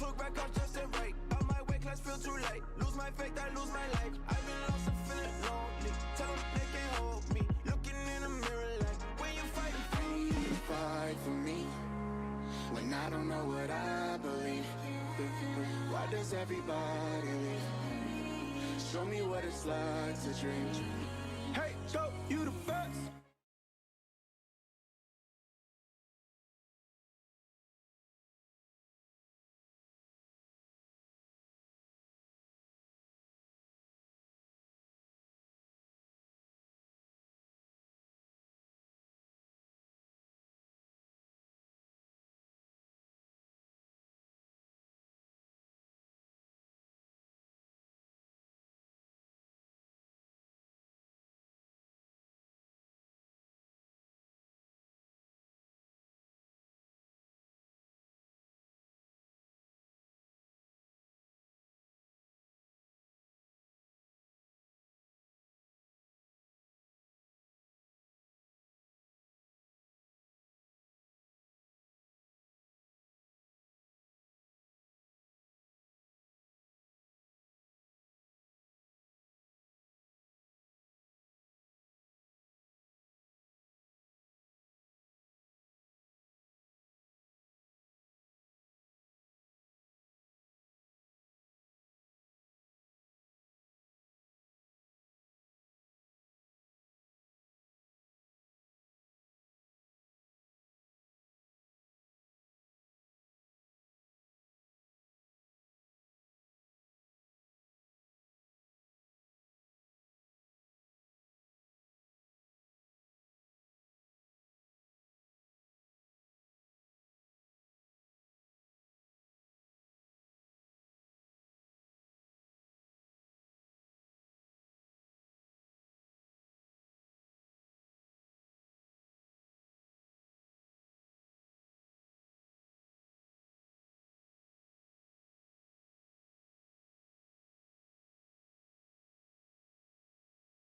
Look back, I'm just a right. On my way, class feel too late. Lose my faith, I lose my life. I've been lost and feeling lonely. Tell them they can't hold me. Looking in the mirror like, when you fight for me. You fight for me. When I don't know what I believe. Why does everybody leave? Show me what it's like to dream. Hey, go, you the best.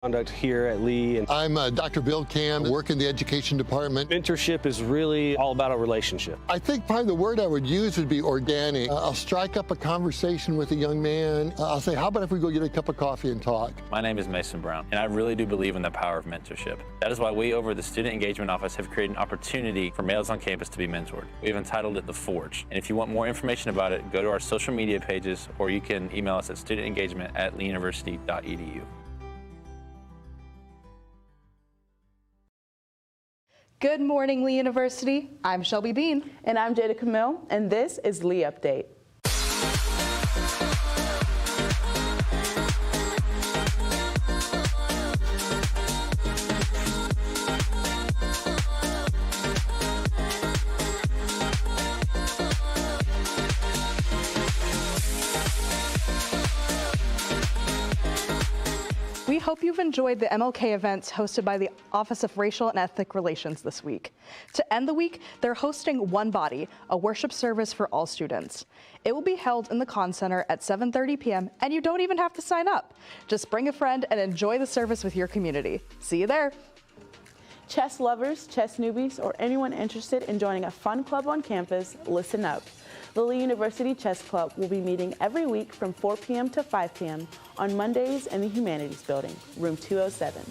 Conduct here at Lee. And I'm Dr. Bill Cam, work in the education department. mentorship is really all about a relationship. I think probably the word I would use would be organic. I'll strike up a conversation with a young man. I'll say, how about if we go get a cup of coffee and talk? My name is Mason Brown, and I really do believe in the power of mentorship. That is why we over the Student Engagement Office have created an opportunity for males on campus to be mentored. We've entitled it The Forge. And if you want more information about it, go to our social media pages, or you can email us at studentengagement@leeuniversity.edu. Good morning, Lee University. I'm Shelby Bean. And I'm Jada Camille, and this is Lee Update. We hope you've enjoyed the MLK events hosted by the Office of Racial and Ethnic Relations this week. To end the week, they're hosting One Body, a worship service for all students. It will be held in the Conn Center at 7:30 p.m., and you don't even have to sign up. Just bring a friend and enjoy the service with your community. See you there. Chess lovers, chess newbies, or anyone interested in joining a fun club on campus, listen up. The Lee University Chess Club will be meeting every week from 4 p.m. to 5 p.m. on Mondays in the Humanities Building, room 207.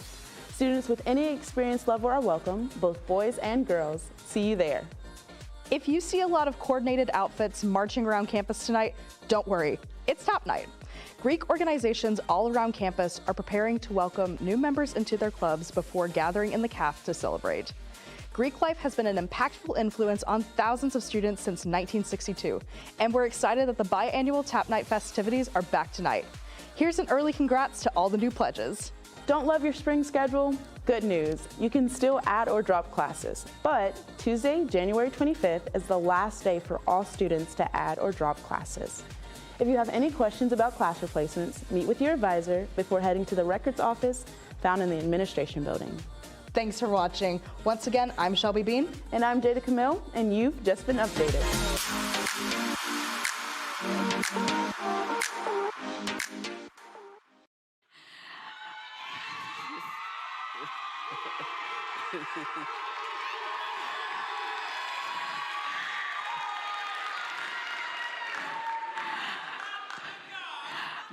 Students with any experience level are welcome, both boys and girls. See you there. If you see a lot of coordinated outfits marching around campus tonight, don't worry, it's Top Night. Greek organizations all around campus are preparing to welcome new members into their clubs before gathering in the caf to celebrate. Greek life has been an impactful influence on thousands of students since 1962, and we're excited that the biannual Tap Night festivities are back tonight. Here's an early congrats to all the new pledges. Don't love your spring schedule? Good news, you can still add or drop classes, but Tuesday, January 25th is the last day for all students to add or drop classes. If you have any questions about class replacements, meet with your advisor before heading to the records office found in the administration building. Thanks for watching. Once again, I'm Shelby Bean. And I'm Jada Camille, and you've just been updated.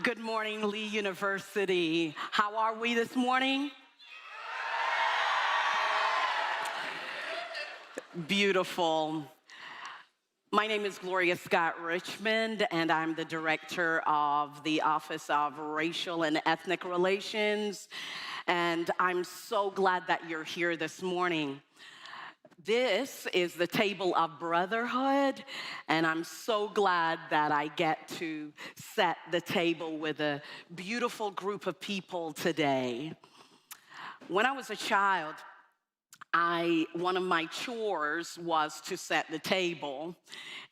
Good morning, Lee University. How are we this morning? Beautiful. My name is Gloria Scott-Richmond, and I'm the director of the Office of Racial and Ethnic Relations, and I'm so glad that you're here this morning. This is the table of brotherhood, and I'm so glad that I get to set the table with a beautiful group of people today. When I was a child, one of my chores was to set the table,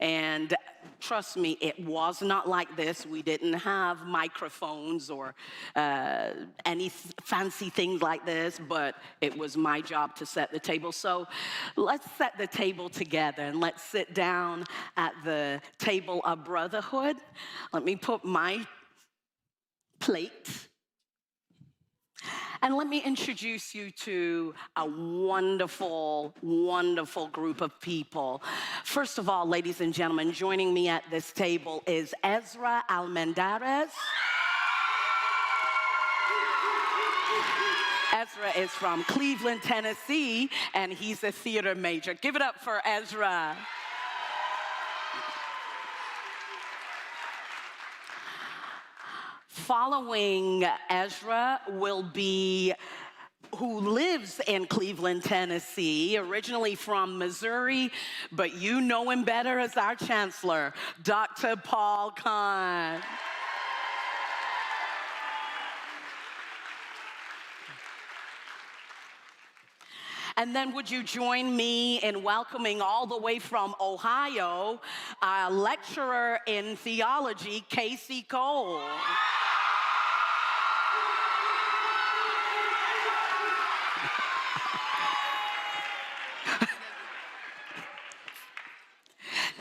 and trust me, it was not like this. We didn't have microphones or any fancy things like this, but it was my job to set the table. So let's set the table together, and let's sit down at the table of brotherhood. Let me put my plate. And let me introduce you to a wonderful, wonderful group of people. First of all, ladies and gentlemen, joining me at this table is Ezra Almendarez. Ezra is from Cleveland, Tennessee, and he's a theater major. Give it up for Ezra. Following Ezra will be who lives in Cleveland, Tennessee, originally from Missouri, but you know him better as our chancellor, Dr. Paul Kahn. And then would you join me in welcoming all the way from Ohio, a lecturer in theology, Casey Cole.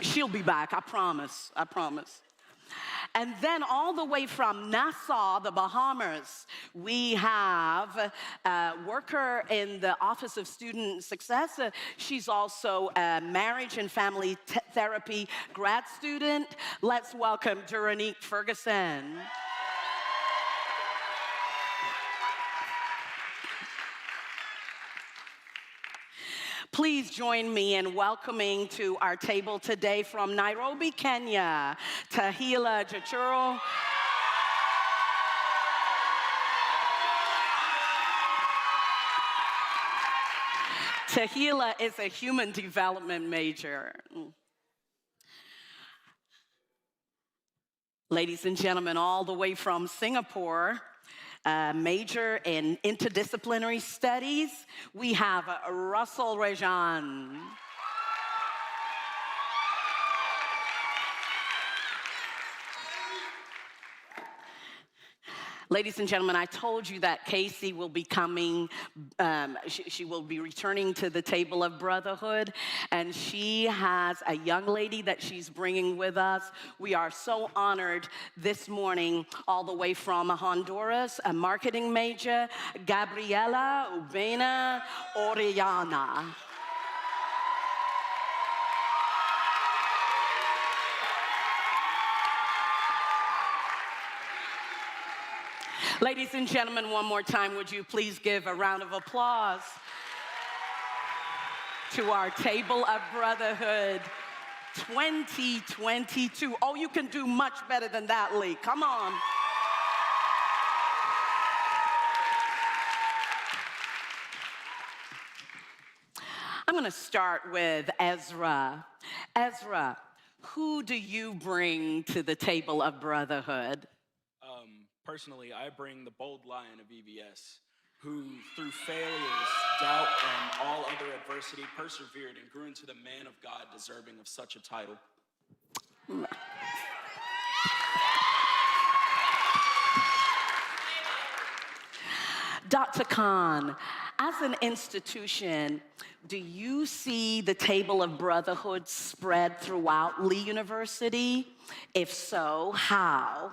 She'll be back, I promise, I promise. And then all the way from Nassau, the Bahamas, we have a worker in the Office of Student Success. She's also a marriage and family therapy grad student. Let's welcome Duranique Ferguson. Please join me in welcoming to our table today from Nairobi, Kenya, Tahila Jachuro. Tahila is a human development major. Ladies and gentlemen, all the way from Singapore, major in interdisciplinary studies, we have Russell Rejan. Ladies and gentlemen, I told you that Casey will be coming, she will be returning to the table of brotherhood, and she has a young lady that she's bringing with us. We are so honored this morning, all the way from Honduras, a marketing major, Gabriela Ubena Orellana. Ladies and gentlemen, one more time, would you please give a round of applause to our Table of Brotherhood 2022. Oh, you can do much better than that, Lee. Come on. I'm going to start with Ezra. Ezra, who do you bring to the Table of Brotherhood? Personally, I bring the bold lion of EBS, who through failures, doubt, and all other adversity persevered and grew into the man of God deserving of such a title. Dr. Kahn, as an institution, do you see the Table of Brotherhood spread throughout Lee University? If so, how?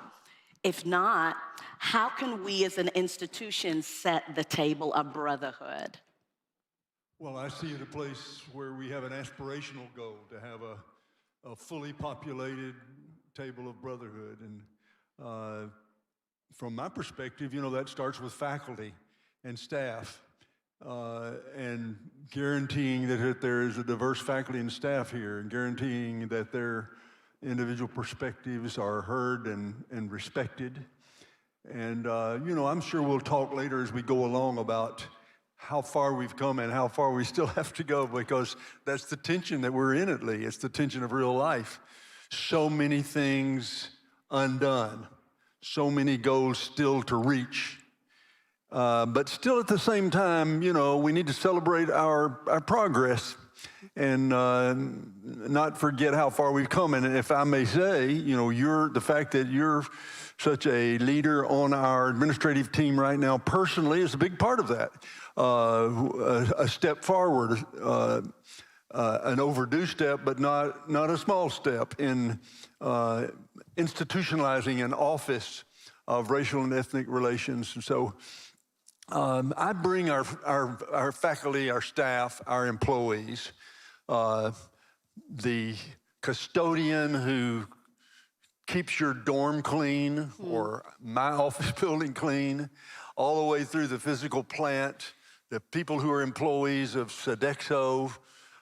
If not, how can we as an institution set the table of brotherhood? Well, I see it a place where we have an aspirational goal to have a fully populated table of brotherhood. And from my perspective, that starts with faculty and staff, and guaranteeing that there is a diverse faculty and staff here, and guaranteeing that their individual perspectives are heard and respected. And, I'm sure we'll talk later as we go along about how far we've come and how far we still have to go, because that's the tension that we're in at Lee. It's the tension of real life. So many things undone, so many goals still to reach. But still at the same time, we need to celebrate our progress and not forget how far we've come. And if I may say, the fact that you're such a leader on our administrative team right now personally is a big part of that. A step forward, an overdue step, but not a small step in institutionalizing an office of racial and ethnic relations. And so I bring our faculty, our staff, our employees, the custodian who keeps your dorm clean or my office building clean, all the way through the physical plant, the people who are employees of Sodexo,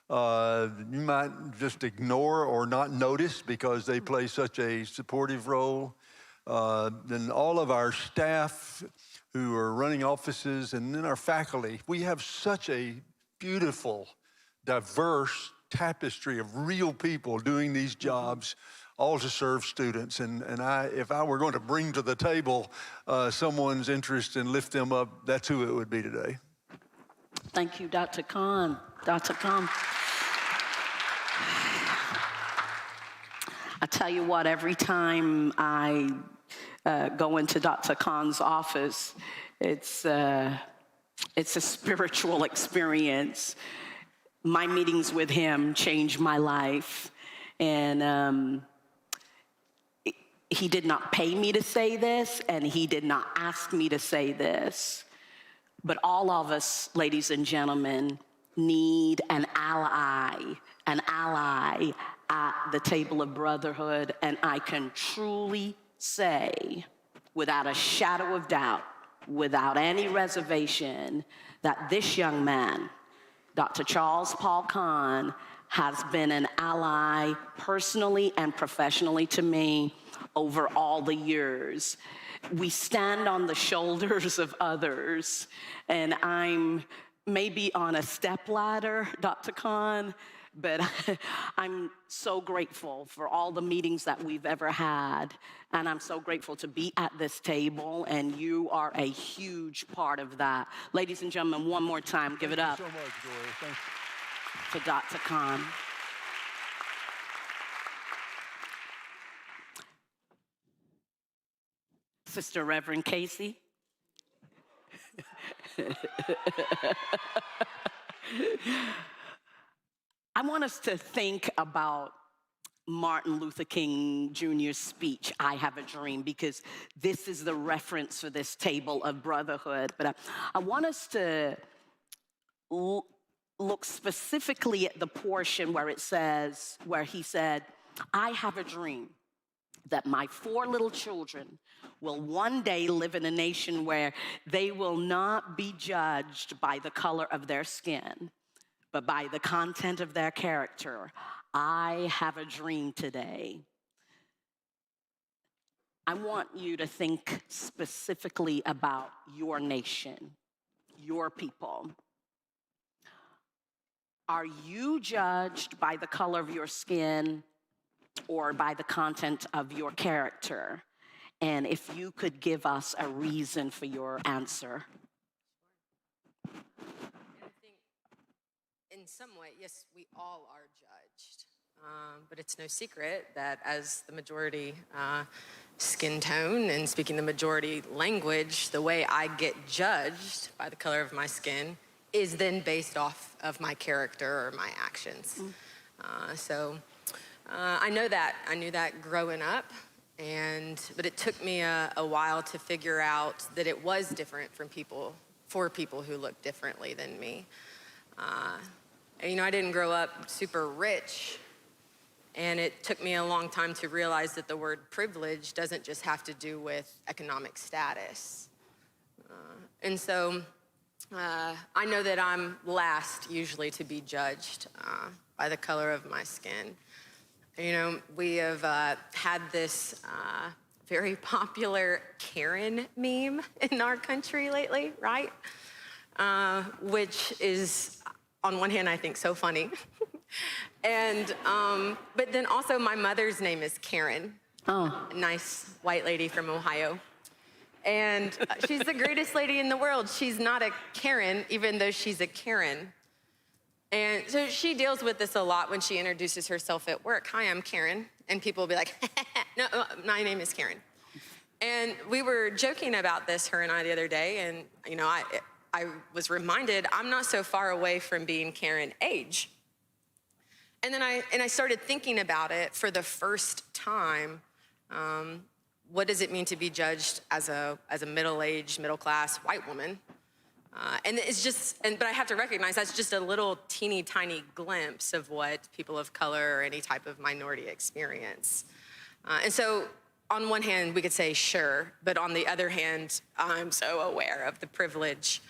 you might just ignore or not notice because they play such a supportive role. Then all of our staff who are running offices, and then our faculty. We have such a beautiful, diverse tapestry of real people doing these jobs, all to serve students. And if I were going to bring to the table someone's interest and lift them up, that's who it would be today. Thank you, Dr. Khan. Dr. Khan. I tell you what, every time I go into Dr. Khan's office, it's a spiritual experience. My meetings with him changed my life. And he did not pay me to say this, and he did not ask me to say this. But all of us, ladies and gentlemen, need an ally at the table of brotherhood. And I can truly say, without a shadow of doubt, without any reservation, that this young man, Dr. Charles Paul Khan, has been an ally personally and professionally to me over all the years. We stand on the shoulders of others, and I'm maybe on a stepladder, Dr. Khan, but I'm so grateful for all the meetings that we've ever had, and I'm so grateful to be at this table, and you are a huge part of that. Ladies and gentlemen, one more time, give it up. Thank you so much, Gloria. Thank you. To Dr. Khan. Sister Reverend Casey. I want us to think about Martin Luther King Jr.'s speech, I Have a Dream, because this is the reference for this table of brotherhood. But I want us to look specifically at the portion where he said, I have a dream that my 4 little children will one day live in a nation where they will not be judged by the color of their skin, but by the content of their character. I have a dream today. I want you to think specifically about your nation, your people. Are you judged by the color of your skin or by the content of your character? And if you could give us a reason for your answer. And I think in some way, yes, we all are judged. But it's no secret that as the majority skin tone and speaking the majority language, the way I get judged by the color of my skin is then based off of my character or my actions. So I know that. I knew that growing up. But it took me a while to figure out that it was different for people who look differently than me. I didn't grow up super rich, And it took me a long time to realize that the word privilege doesn't just have to do with economic status. And so I know that I'm last usually to be judged by the color of my skin. You know, we have had this very popular Karen meme in our country lately, right? Which is, on one hand, I think so funny. And, but then also my mother's name is Karen. Oh. A nice white lady from Ohio. And she's the greatest lady in the world. She's not a Karen, even though she's a Karen. And so she deals with this a lot when she introduces herself at work. Hi, I'm Karen. And people will be like, no, my name is Karen. And we were joking about this, her and I, the other day. And, you know, I was reminded I'm not so far away from being Karen age. And then I started thinking about it for the first time. What does it mean to be judged as a middle-aged, middle-class white woman? And it's just, but I have to recognize that's just a little teeny tiny glimpse of what people of color or any type of minority experience. And so on one hand, we could say, sure, but on the other hand, I'm so aware of the privilege.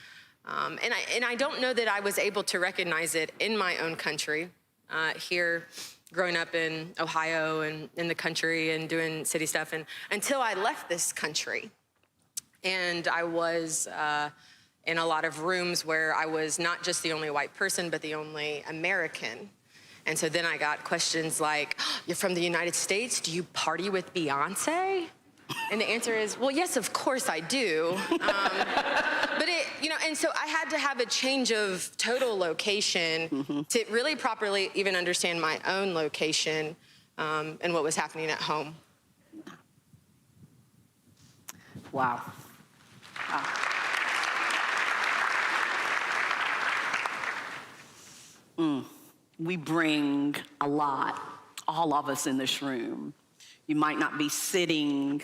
And I don't know that I was able to recognize it in my own country, here, growing up in Ohio and in the country and doing city stuff, and until I left this country. And I was in a lot of rooms where I was not just the only white person, but the only American. And so then I got questions like, oh, you're from the United States? Do you party with Beyonce? And the answer is, well, yes, of course I do. But it, you know, and so I had to have a change of total location to really properly even understand my own location and what was happening at home. Wow. We bring a lot, all of us in this room. You might not be sitting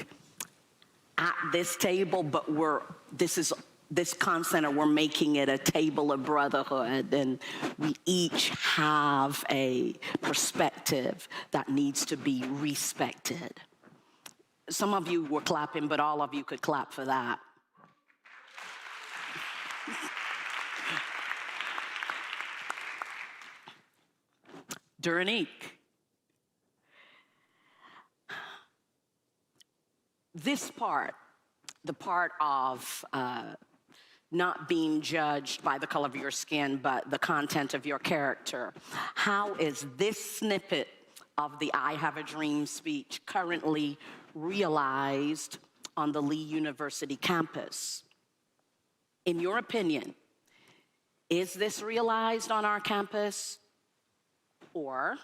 at this table, but this Con-Center, we're making it a table of brotherhood, and we each have a perspective that needs to be respected. Some of you were clapping, but all of you could clap for that. Duranique, this part, the part of not being judged by the color of your skin, but the content of your character, how is this snippet of the I Have a Dream speech currently realized on the Lee University campus? In your opinion, is this realized on our campus? Or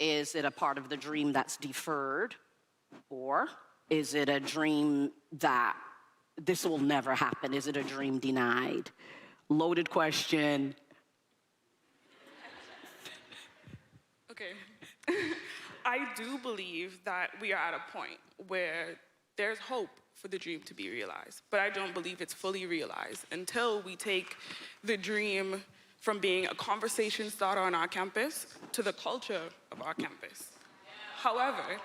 is it a part of the dream that's deferred? Or is it a dream that this will never happen? Is it a dream denied? Loaded question. Okay. I do believe that we are at a point where there's hope for the dream to be realized, but I don't believe it's fully realized until we take the dream from being a conversation starter on our campus to the culture of our campus. However,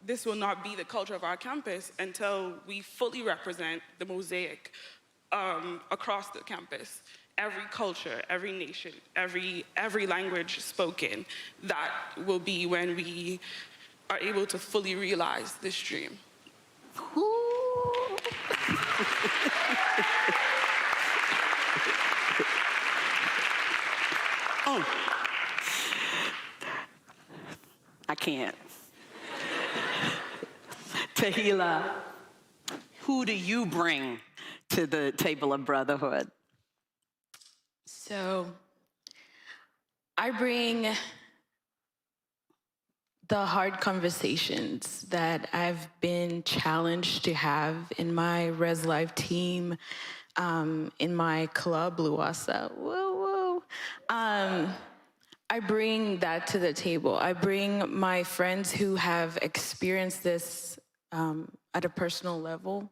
this will not be the culture of our campus until we fully represent the mosaic across the campus. Every culture, every nation, every language spoken, that will be when we are able to fully realize this dream. I can't. Tahila, who do you bring to the table of brotherhood? So, I bring the hard conversations that I've been challenged to have in my Res Life team, in my club, Luasa. Woo, woo. I bring that to the table. I bring my friends who have experienced this at a personal level.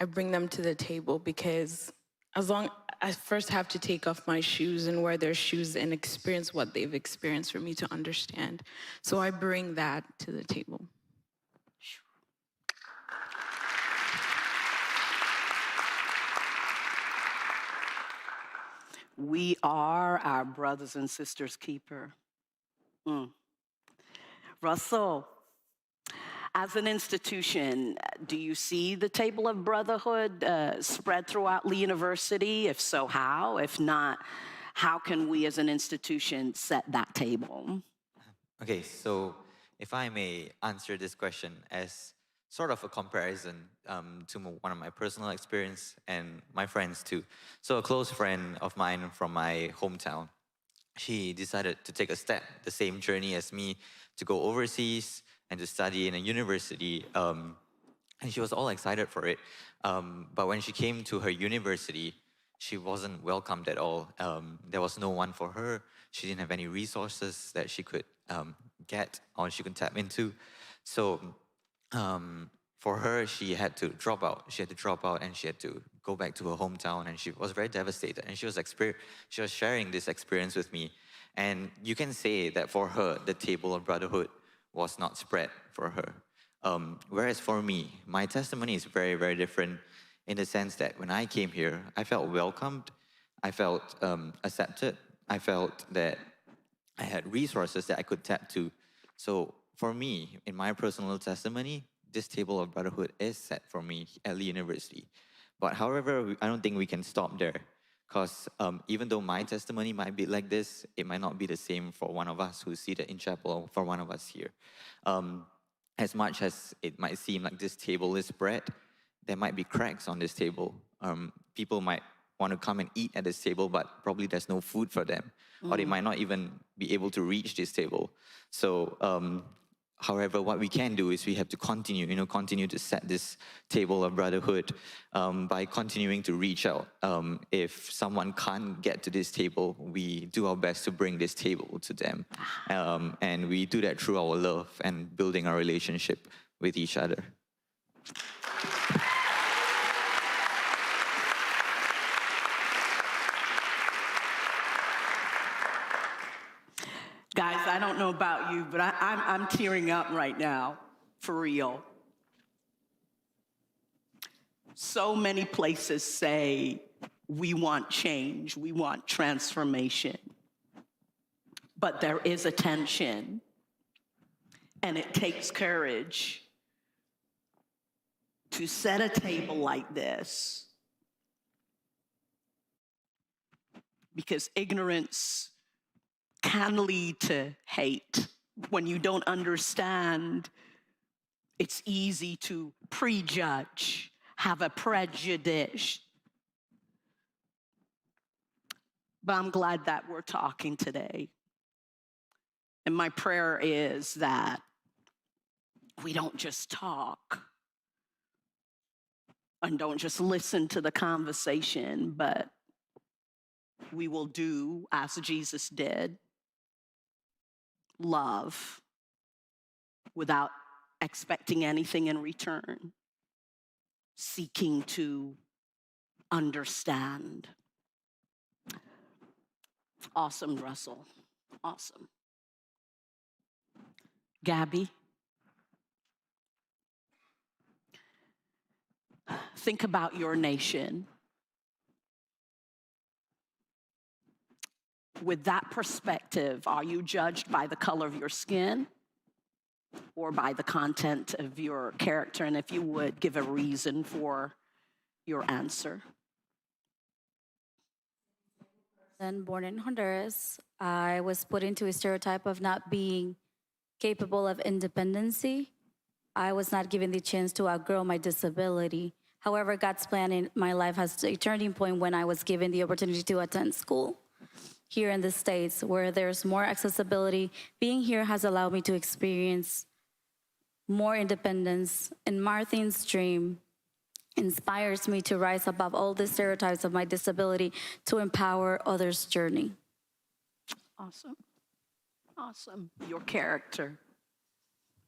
I bring them to the table because as long I first have to take off my shoes and wear their shoes and experience what they've experienced for me to understand. So I bring that to the table. We are our brothers and sisters' keeper. Russell, as an institution, do you see the table of brotherhood spread throughout Lee University? If so, how? If not, how can we as an institution set that table? Okay, so if I may answer this question as sort of a comparison to one of my personal experience and my friends too. So a close friend of mine from my hometown, she decided to take a step, the same journey as me, to go overseas and to study in a university. And she was all excited for it. But when she came to her university, she wasn't welcomed at all. There was no one for her. She didn't have any resources that she could get or she could tap into. So for her, she had to drop out. She had to drop out and she had to go back to her hometown, and she was very devastated. And she was sharing this experience with me. And you can say that for her, the table of brotherhood was not spread for her. Whereas for me, my testimony is very, very different in the sense that when I came here, I felt welcomed, I felt accepted, I felt that I had resources that I could tap to. So for me, in my personal testimony, this table of brotherhood is set for me at Lee University. But however, I don't think we can stop there, because even though my testimony might be like this, it might not be the same for one of us who's seated in chapel or for one of us here. As much as it might seem like this table is spread, there might be cracks on this table. People might want to come and eat at this table, but probably there's no food for them, or they might not even be able to reach this table. So, however, what we can do is we have to continue to set this table of brotherhood by continuing to reach out. If someone can't get to this table, we do our best to bring this table to them. And we do that through our love and building our relationship with each other. Guys, I don't know about you, but I'm tearing up right now, for real. So many places say, we want change, we want transformation. But there is a tension, and it takes courage to set a table like this, because ignorance can lead to hate. When you don't understand, it's easy to prejudge, have a prejudice. But I'm glad that we're talking today. And my prayer is that we don't just talk and don't just listen to the conversation, but we will do as Jesus did. Love without expecting anything in return, seeking to understand. Awesome, Russell. Awesome. Gabby, think about your nation. With that perspective, are you judged by the color of your skin or by the content of your character? And if you would, give a reason for your answer. Born in Honduras, I was put into a stereotype of not being capable of independency. I was not given the chance to outgrow my disability. However, God's plan in my life has a turning point when I was given the opportunity to attend school. Here in the States, where there's more accessibility, being here has allowed me to experience more independence. And Marthin's dream inspires me to rise above all the stereotypes of my disability to empower others' journey. Awesome. Awesome. Your character,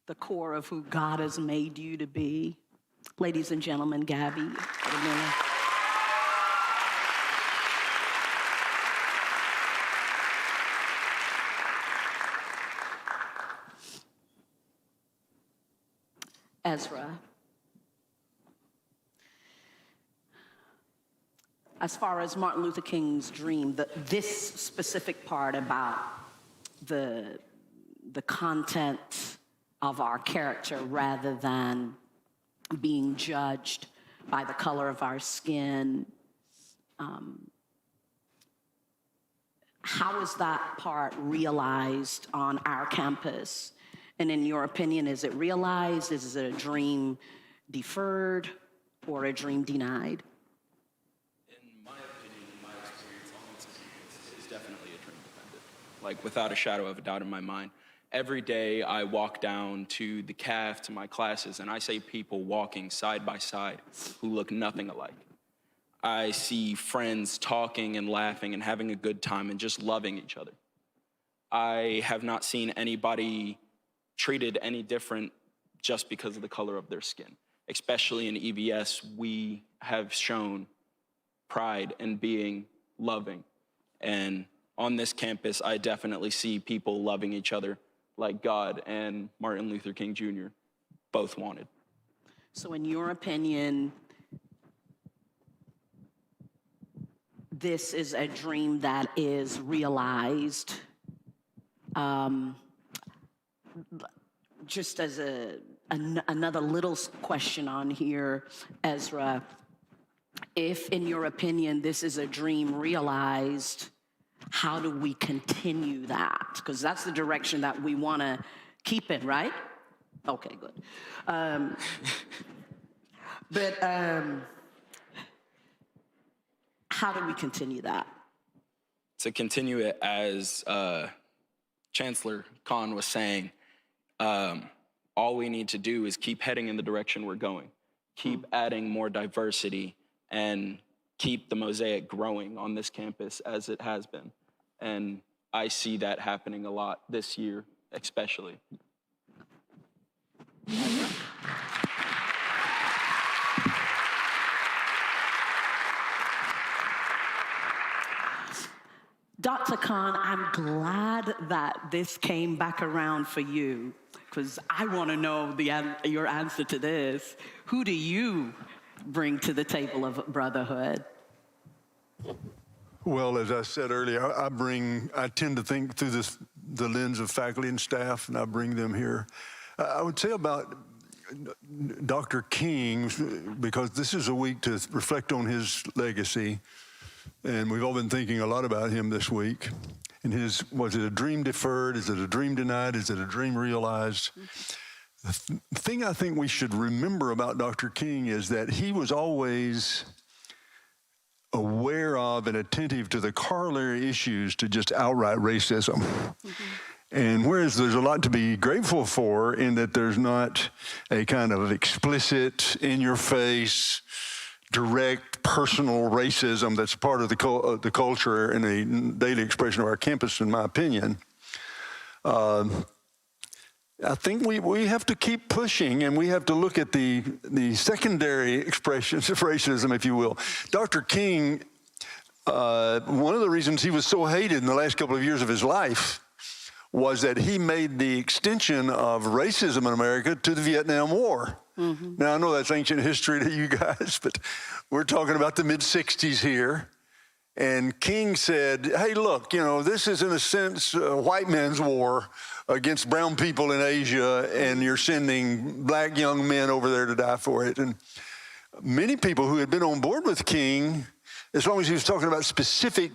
the core of who God has made you to be. Ladies and gentlemen, Gabby. Ezra, as far as Martin Luther King's dream, this specific part about the content of our character rather than being judged by the color of our skin, how is that part realized on our campus? And in your opinion, is it realized? Is it a dream deferred or a dream denied? In my opinion, in my experience, it's definitely a dream defended. Like, without a shadow of a doubt in my mind. Every day I walk down to the CAF, to my classes, and I see people walking side by side who look nothing alike. I see friends talking and laughing and having a good time and just loving each other. I have not seen anybody treated any different just because of the color of their skin. Especially in EVS, we have shown pride in being loving. And on this campus, I definitely see people loving each other like God and Martin Luther King Jr. both wanted. So in your opinion, this is a dream that is realized. Just as another little question on here, Ezra, if in your opinion this is a dream realized, how do we continue that? Because that's the direction that we want to keep in, right? Okay, good. But how do we continue that? To continue it, as Chancellor Khan was saying, all we need to do is keep heading in the direction we're going, keep adding more diversity, and keep the mosaic growing on this campus as it has been. And I see that happening a lot this year, especially. Dr. Khan, I'm glad that this came back around for you, because I want to know your answer to this. Who do you bring to the table of brotherhood? Well, as I said earlier, I tend to think through the lens of faculty and staff, and I bring them here. I would say about Dr. King, because this is a week to reflect on his legacy, and we've all been thinking a lot about him this week. And was it a dream deferred? Is it a dream denied? Is it a dream realized? The thing I think we should remember about Dr. King is that he was always aware of and attentive to the corollary issues to just outright racism. And whereas there's a lot to be grateful for in that there's not a kind of explicit, in-your-face, direct, personal racism that's part of the culture and the daily expression of our campus, in my opinion, I think we have to keep pushing, and we have to look at the secondary expressions of racism, if you will. Dr. King, one of the reasons he was so hated in the last couple of years of his life was that he made the extension of racism in America to the Vietnam War. Now, I know that's ancient history to you guys, but we're talking about the mid-'60s here. And King said, hey, look, this is in a sense a white man's war against brown people in Asia, and you're sending black young men over there to die for it. And many people who had been on board with King, as long as he was talking about specific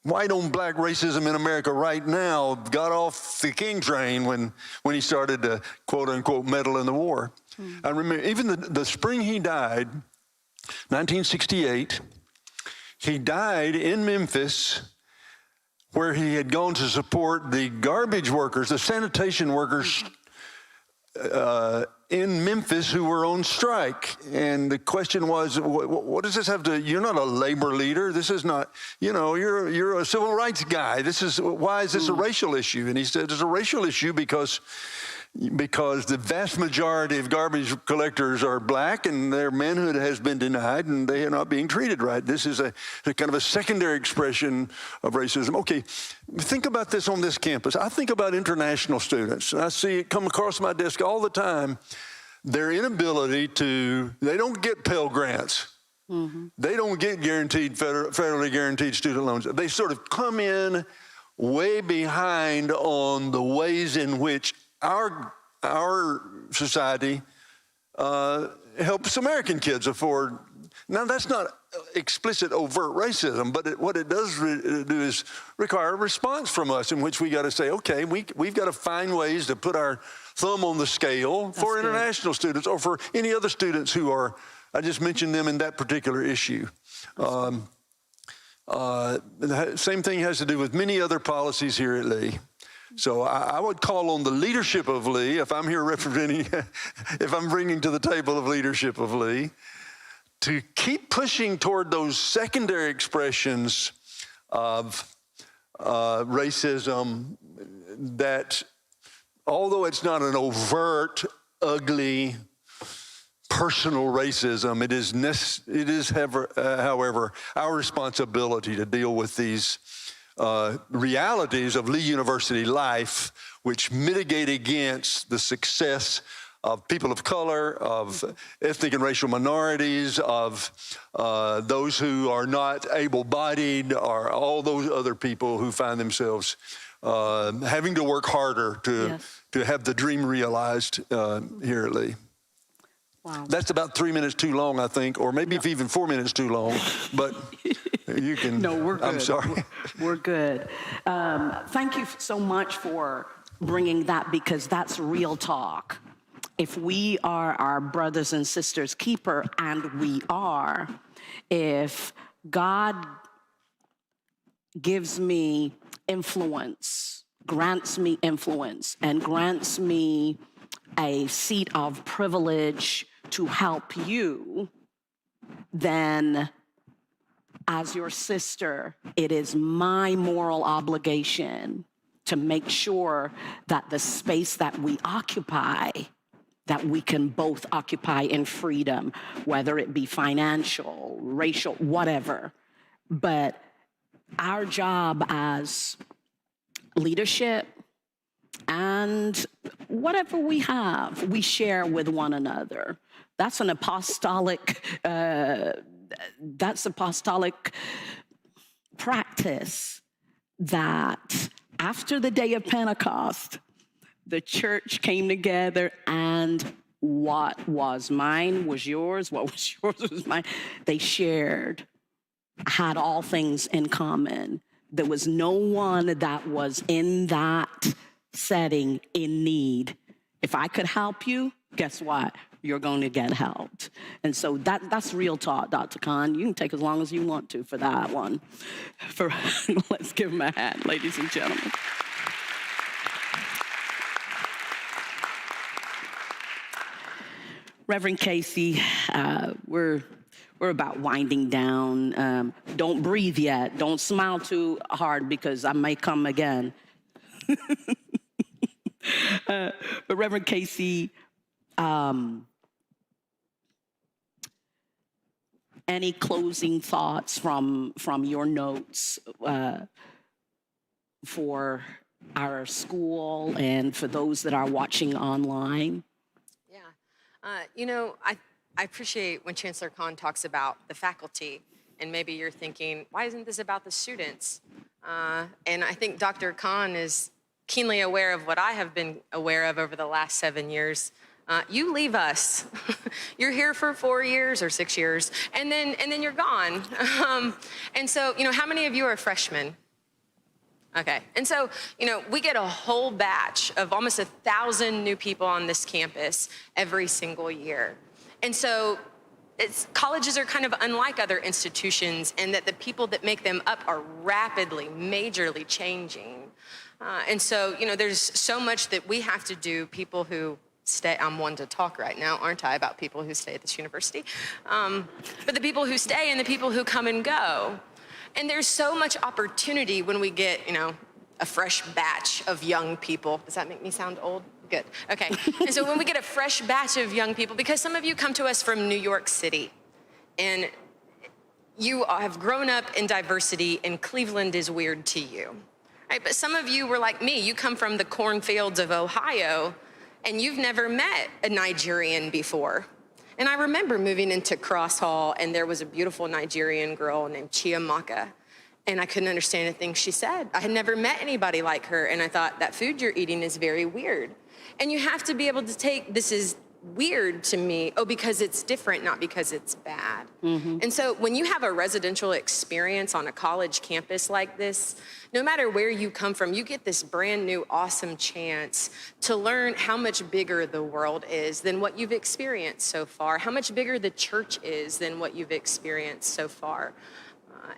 white on black racism in America right now, got off the King train when he started to, quote unquote, meddle in the war. I remember even the spring he died, 1968, he died in Memphis, where he had gone to support the garbage workers, the sanitation workers in Memphis who were on strike. And the question was, what does this have to, you're not a labor leader. This is not, you're a civil rights guy. Why is this a racial issue? And he said, it's a racial issue because the vast majority of garbage collectors are black and their manhood has been denied and they are not being treated right. This is a kind of a secondary expression of racism. Okay, think about this on this campus. I think about international students. I see it come across my desk all the time their inability they don't get Pell Grants. They don't get federally guaranteed student loans. They sort of come in way behind on the ways in which our society helps American kids afford. Now, that's not explicit, overt racism, but what it does do is require a response from us in which we got to say, okay, we've got to find ways to put our thumb on the scale for international students or for any other students who are, I just mentioned them in that particular issue. The same thing has to do with many other policies here at Lee. So I would call on the leadership of Lee, if I'm here representing, if I'm bringing to the table of leadership of Lee, to keep pushing toward those secondary expressions of racism that, although it's not an overt, ugly, personal racism, it is, however, our responsibility to deal with these realities of Lee University life, which mitigate against the success of people of color, of ethnic and racial minorities, of those who are not able-bodied, or all those other people who find themselves having to work harder to have the dream realized here at Lee. Wow. That's about 3 minutes too long, I think, or maybe even 4 minutes too long, but you can. No, we're good. I'm sorry. We're good. Thank you so much for bringing that, because that's real talk. If we are our brothers and sisters' keeper, and we are, if God gives me influence, grants me influence, and grants me a seat of privilege to help you, then as your sister, it is my moral obligation to make sure that the space that we occupy, that we can both occupy in freedom, whether it be financial, racial, whatever. But our job as leadership and whatever we have, we share with one another. That's an apostolic, practice that after the day of Pentecost, the church came together, and what was mine was yours, what was yours was mine. They shared, had all things in common. There was no one that was in that setting in need. If I could help you, guess what? You're going to get helped. And so that's real talk, Dr. Khan. You can take as long as you want to for that one. Let's give him a hand, ladies and gentlemen. Reverend Casey, we're about winding down. Don't breathe yet. Don't smile too hard, because I may come again. But Reverend Casey, any closing thoughts from your notes for our school and for those that are watching online? You know, I appreciate when Chancellor Khan talks about the faculty, and maybe you're thinking, why isn't this about the students? And I think Dr. Khan is keenly aware of what I have been aware of over the last 7 years. You leave us. You're here for 4 years or 6 years, and then you're gone. And so, you know, how many of you are freshmen? Okay, and so, you know, we get a whole batch of almost 1,000 new people on this campus every single year. And so colleges are kind of unlike other institutions in that the people that make them up are rapidly, majorly changing. And so, you know, there's so much that we have to do, people who stay. I'm one to talk right now, aren't I, about people who stay at this university? But the people who stay and the people who come and go. And there's so much opportunity when we get, you know, a fresh batch of young people. Does that make me sound old? Good, okay. And so when we get a fresh batch of young people, because some of you come to us from New York City, and you have grown up in diversity, and Cleveland is weird to you, right? But some of you were like me. You come from the cornfields of Ohio, and you've never met a Nigerian before. And I remember moving into Cross Hall, and there was a beautiful Nigerian girl named Chiamaka, and I couldn't understand anything she said. I had never met anybody like her, and I thought, that food you're eating is very weird. And you have to be able to take, this is weird to me, because it's different, not because it's bad. And so when you have a residential experience on a college campus like this, no matter where you come from, you get this brand new, awesome chance to learn how much bigger the world is than what you've experienced so far, how much bigger the church is than what you've experienced so far.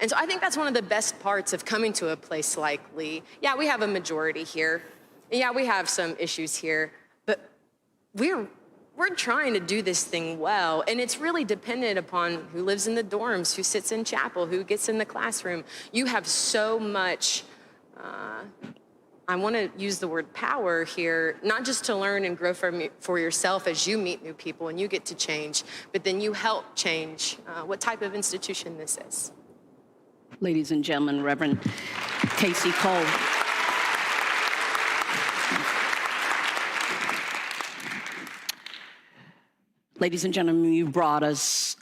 And so I think that's one of the best parts of coming to a place like Lee. Yeah, we have a majority here. Yeah, we have some issues here, but we're trying to do this thing well, and it's really dependent upon who lives in the dorms, who sits in chapel, who gets in the classroom. You have so much, I want to use the word power here, not just to learn and grow for yourself as you meet new people and you get to change, but then you help change what type of institution this is. Ladies and gentlemen, Reverend Casey Cole. Ladies and gentlemen, you brought us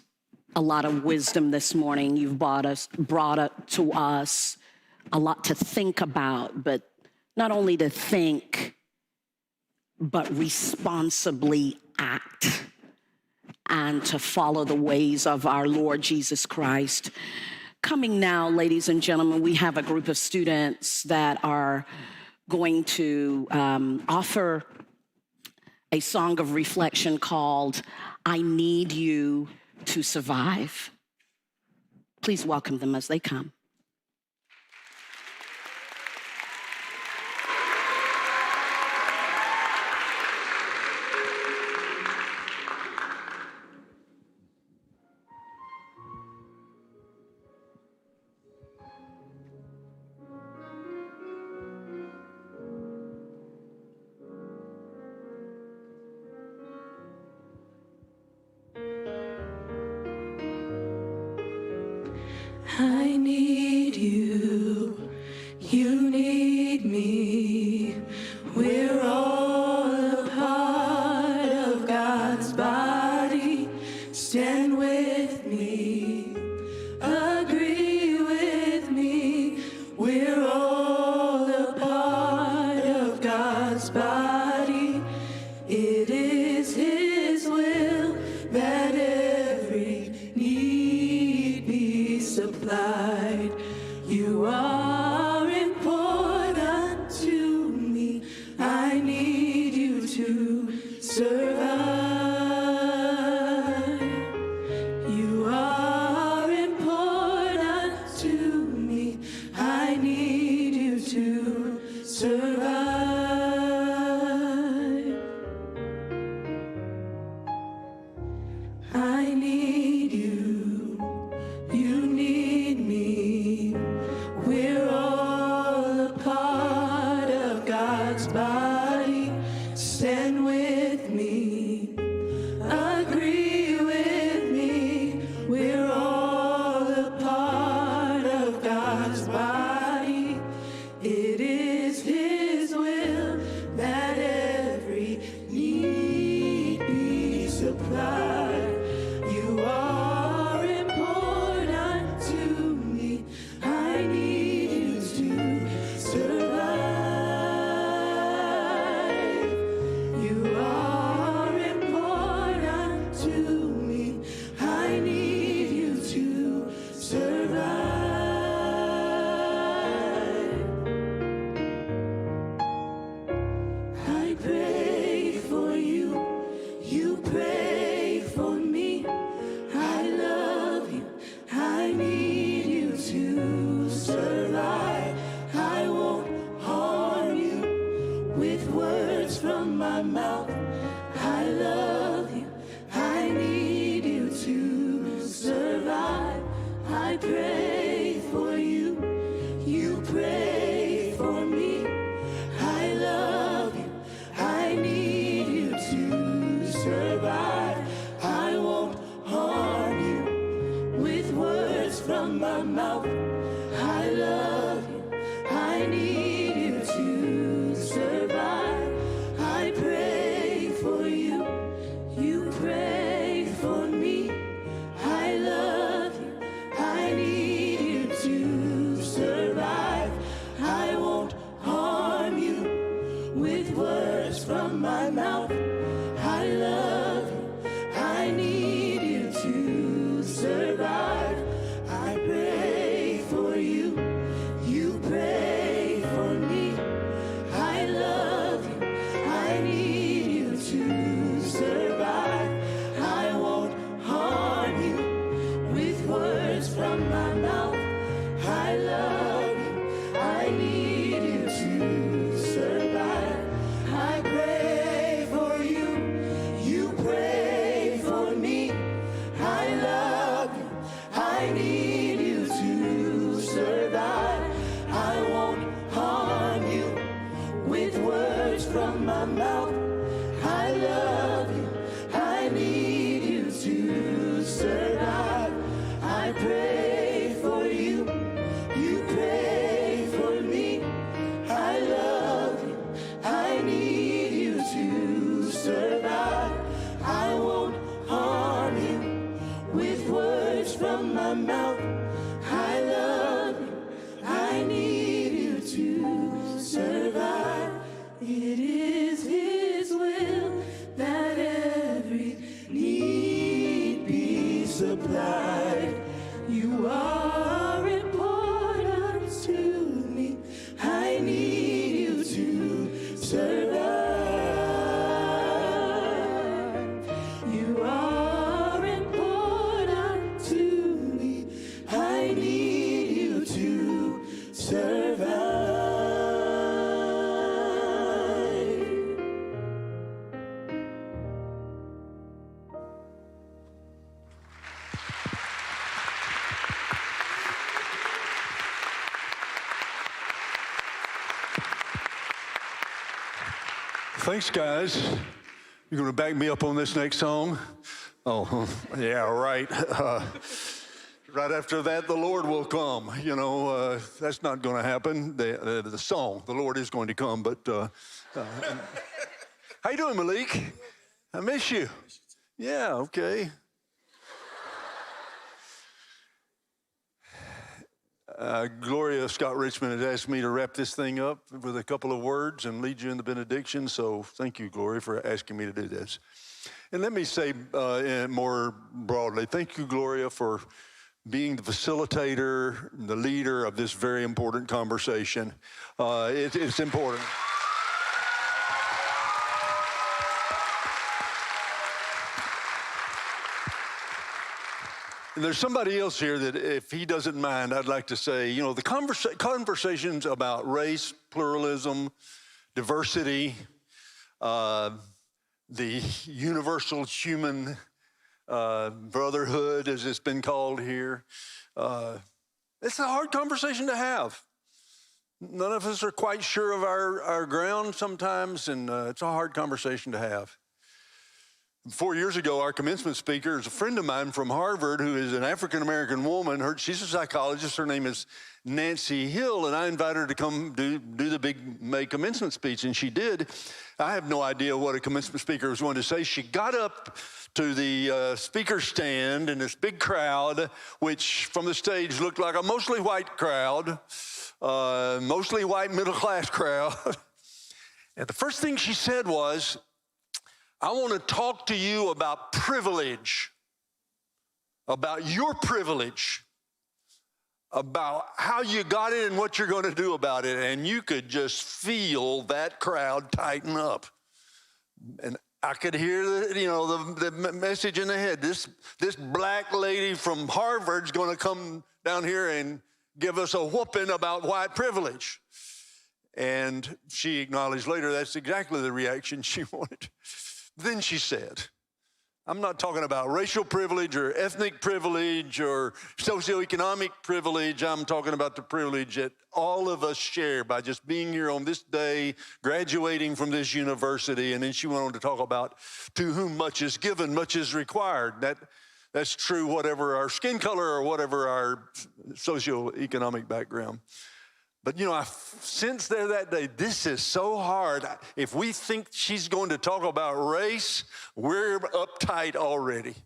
a lot of wisdom this morning. You've brought to us a lot to think about, but not only to think, but responsibly act and to follow the ways of our Lord Jesus Christ. Coming now, ladies and gentlemen, we have a group of students that are going to offer a song of reflection called I Need You to Survive. Please welcome them as they come. I need you, you need me. We're all a part of God's body. Stand with me, agree with me. We're all a part of God's body. It is His will that every need be supplied. You are important to me. I need you to survive. You are important to me. I need you to survive. I need you, you need me. We're all a part of God's body. Stand with me, agree with me. We're all a part of God's body. It is His will that every need be supplied. You are important to me. I need you to survive. You are important to me. I need you to survive. I pray for you, you pray for me. I love you, I need you to survive. I won't harm you with words from my mouth. I love you, I need you to survive. I pray for you, you pray for me. I love you, I need you to survive. I won't harm you with words from my mouth. I love you, I need you to survive. I pray for me. I love you. I need you to survive. I won't harm you with words from my mouth. I love you. I need you to survive. I pray for you. You pray for me. I love you. I need you to survive. I won't harm you with words from my mouth. I love you. I need you to survive. I pray for you. You pray for me. I love you. I need you to survive. I won't harm you with words from my mouth. I love you. I need you to survive. I pray for you. You pray for me. I love you. I need you to survive. I won't harm you with words from my mouth. I love you. I need you to survive. It is His will that every need be supplied. You are important to me. I need you to survive. You are important to me. I need you to survive. Thanks, guys. You're going to back me up on this next song? Oh, yeah, right. Right after that, the Lord will come. You know, that's not going to happen. The song, the Lord is going to come. But how you doing, Malik? I miss you. Yeah, okay. Gloria Scott-Richmond has asked me to wrap this thing up with a couple of words and lead you in the benediction. So thank you, Gloria, for asking me to do this. And let me say more broadly, thank you, Gloria, for being the facilitator, the leader of this very important conversation. It's important. And there's somebody else here that, if he doesn't mind, I'd like to say, you know, the conversations about race, pluralism, diversity, the universal human brotherhood, as it's been called here, it's a hard conversation to have. None of us are quite sure of our ground sometimes, and it's a hard conversation to have. 4 years ago, our commencement speaker is a friend of mine from Harvard who is an African-American woman. She's a psychologist. Her name is Nancy Hill, and I invited her to come do the big May commencement speech, and she did. I have no idea what a commencement speaker was going to say. She got up to the speaker stand in this big crowd, which from the stage looked like a mostly white crowd, mostly white middle-class crowd. And the first thing she said was, I want to talk to you about privilege, about your privilege, about how you got it and what you're going to do about it. And you could just feel that crowd tighten up. And I could hear the message in the head. This black lady from Harvard's going to come down here and give us a whooping about white privilege. And she acknowledged later that's exactly the reaction she wanted. Then she said, I'm not talking about racial privilege or ethnic privilege or socioeconomic privilege. I'm talking about the privilege that all of us share by just being here on this day, graduating from this university. And then she went on to talk about, to whom much is given, much is required. That's true whatever our skin color or whatever our socioeconomic background. But, I sensed there that day, this is so hard. If we think she's going to talk about race, we're uptight already.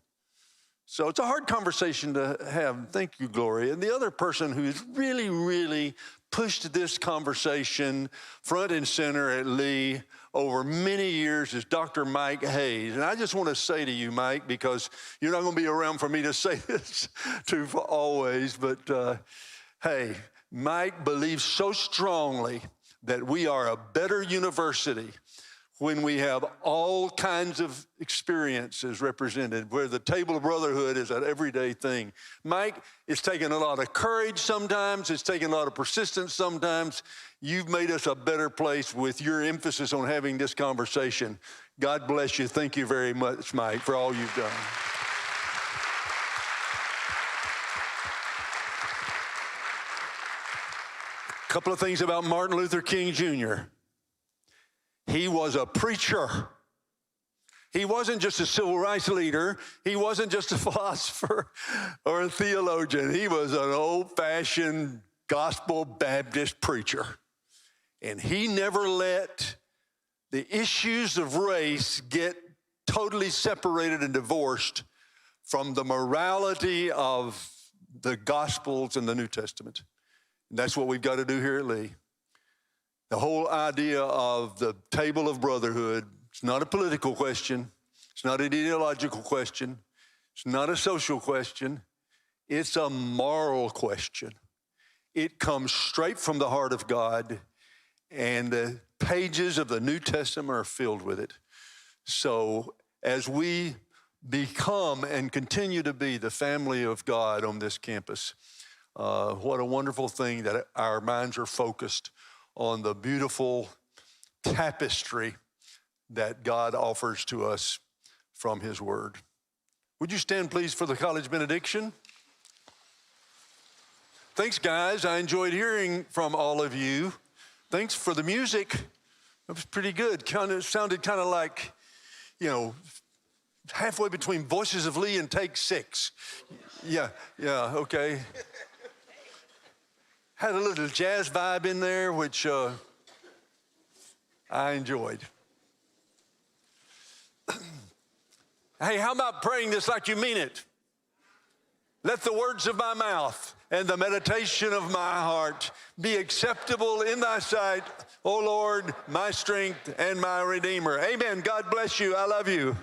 So it's a hard conversation to have. Thank you, Gloria. And the other person who's really, really pushed this conversation front and center at Lee over many years is Dr. Mike Hayes. And I just want to say to you, Mike, because you're not going to be around for me to say this to for always, but hey, Mike believes so strongly that we are a better university when we have all kinds of experiences represented, where the table of brotherhood is an everyday thing. Mike, it's taken a lot of courage sometimes. It's taken a lot of persistence sometimes. You've made us a better place with your emphasis on having this conversation. God bless you. Thank you very much, Mike, for all you've done. A couple of things about Martin Luther King Jr. He was a preacher. He wasn't just a civil rights leader. He wasn't just a philosopher or a theologian. He was an old-fashioned gospel Baptist preacher. And he never let the issues of race get totally separated and divorced from the morality of the Gospels and the New Testament. And that's what we've got to do here at Lee. The whole idea of the table of brotherhood, it's not a political question. It's not an ideological question. It's not a social question. It's a moral question. It comes straight from the heart of God, and the pages of the New Testament are filled with it. So as we become and continue to be the family of God on this campus, what a wonderful thing that our minds are focused on the beautiful tapestry that God offers to us from His Word. Would you stand, please, for the college benediction? Thanks, guys. I enjoyed hearing from all of you. Thanks for the music. It was pretty good. Sounded kind of like, halfway between Voices of Lee and Take 6. Yeah, okay. Had a little jazz vibe in there, which I enjoyed. Hey, how about praying this like you mean it? Let the words of my mouth and the meditation of my heart be acceptable in thy sight, O Lord, my strength and my Redeemer. Amen. God bless you. I love you.